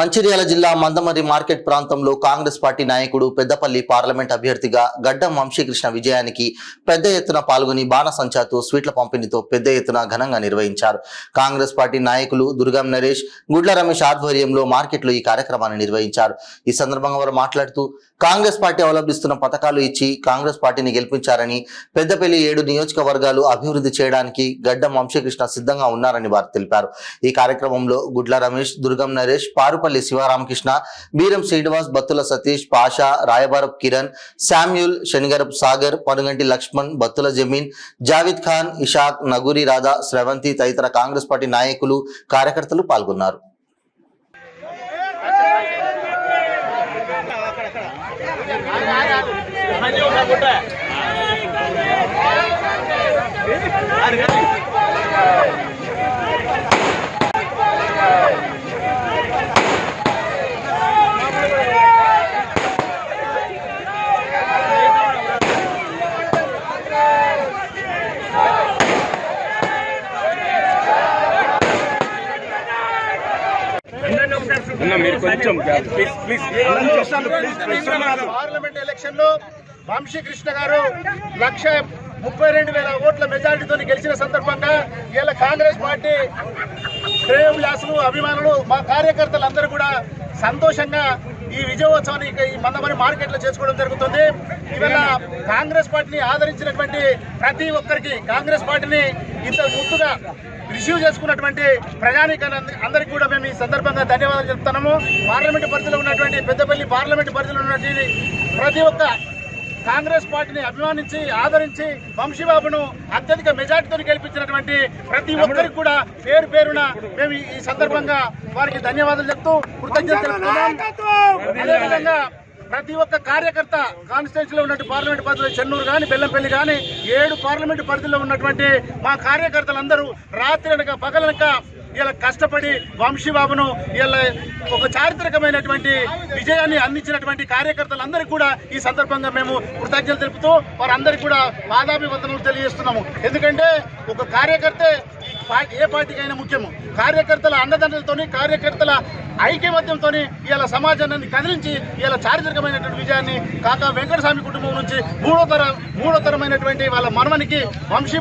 మంచిర్యాల జిల్లా మందమర్రి మార్కెట్ ప్రాంతంలో కాంగ్రెస్ పార్టీ నాయకుడు పెద్దపల్లి పార్లమెంట్ అభ్యర్థిగా గడ్డం వంశీకృష్ణ విజయానికి పెద్ద ఎత్తున పాల్గొని బాణసంచాతో స్వీట్ల పంపిణీతో పెద్ద ఎత్తున ఘనంగా నిర్వహించారు. కాంగ్రెస్ పార్టీ నాయకులు దుర్గం నరేష్, గుడ్ల రమేష్ ఆధ్వర్యంలో మార్కెట్లో ఈ కార్యక్రమాన్ని నిర్వహించారు. ఈ సందర్భంగా వారు మాట్లాడుతూ కాంగ్రెస్ పార్టీ అవలంబిస్తున్న పథకాలు ఇచ్చి కాంగ్రెస్ పార్టీని గెలిపించారని, పెద్దపల్లి 7 నియోజకవర్గాలు అభివృద్ధి చేయడానికి గడ్డం వంశీకృష్ణ సిద్ధంగా ఉన్నారని వారు తెలిపారు. ఈ కార్యక్రమంలో గుడ్ల రమేష్, దుర్గం నరేష్, పారుపల్లి శివరామకృష్ణ, బీరం శ్రీనివాస్, బత్తుల సతీష్, పాషా, రాయబారపు కిరణ్, శామ్యూల్, శనిగరపు సాగర్, పనుగంటి లక్ష్మణ్, బత్తుల జమీన్, జావిద్ ఖాన్, ఇషాక్, నగూరి రాధా, శ్రవంతి తదితర కాంగ్రెస్ పార్టీ నాయకులు, కార్యకర్తలు పాల్గొన్నారు. పార్లమెంట్ ఎలక్షన్ లో వంశీకృష్ణ గారు 1,32,000 ఓట్ల మెజారిటీతో గెలిచిన సందర్భంగా ఇలా కాంగ్రెస్ పార్టీ శ్రేయోభిలాషులు, అభిమానులు, మా కార్యకర్తలందరూ కూడా సంతోషంగా ఈ విజయోత్సవాన్ని ఈ మందమర్రి మార్కెట్లో చేసుకోవడం జరుగుతుంది. ఇవాళ కాంగ్రెస్ పార్టీని ఆదరించినటువంటి ప్రతి ఒక్కరికి, కాంగ్రెస్ పార్టీని ఇంత ముద్దుగా రిసీవ్ చేసుకున్నటువంటి ప్రజానీకాన్ని అందరికీ కూడా మేము ఈ సందర్భంగా ధన్యవాదాలు చెప్తున్నాము. పార్లమెంటు పరిధిలో ఉన్నటువంటి పెద్దపల్లి పార్లమెంటు పరిధిలో ఉన్నటువంటి ప్రతి ఒక్క కాంగ్రెస్ పార్టీని అభిమానించి ఆదరించి వంశీబాబును అత్యధిక మెజార్టీతో గెలిపించినటువంటి ప్రతి ఒక్కరికి కూడా పేరు పేరున మేము ఈ సందర్భంగా వారికి ధన్యవాదాలు చెప్తూ కృతజ్ఞతలు తెలుపుతున్నాం. అదేవిధంగా ప్రతి ఒక్క కార్యకర్త కాన్స్టిట్యూన్సీలో ఉన్నటువంటి పార్లమెంట్ పరిధిలో చెన్నూరు కానీ, బెల్లంపల్లి కానీ 7 పార్లమెంటు పరిధిలో ఉన్నటువంటి మా కార్యకర్తలందరూ రాత్రి అనక పగలనక ఇలా కష్టపడి వంశీబాబును ఇలా ఒక చారిత్రకమైనటువంటి విజయాన్ని అందించినటువంటి కార్యకర్తలందరికీ కూడా ఈ సందర్భంగా మేము కృతజ్ఞతలు తెలుపుతూ వారందరికీ కూడా పాదాభివందనలు తెలియజేస్తున్నాము. ఎందుకంటే ఒక కార్యకర్తే ఏ పార్టీకైనా ముఖ్యము. కార్యకర్తల అండదండలతోని, కార్యకర్తల ఐక్యమత్యంతో ఇలా సమాజాన్ని కదిలించి ఇలా చారిత్రకమైనటువంటి విజయాన్ని కాకా వెంకటస్వామి కుటుంబం నుంచి మూడో తరమైనటువంటి వాళ్ళ మనవనికి వంశీ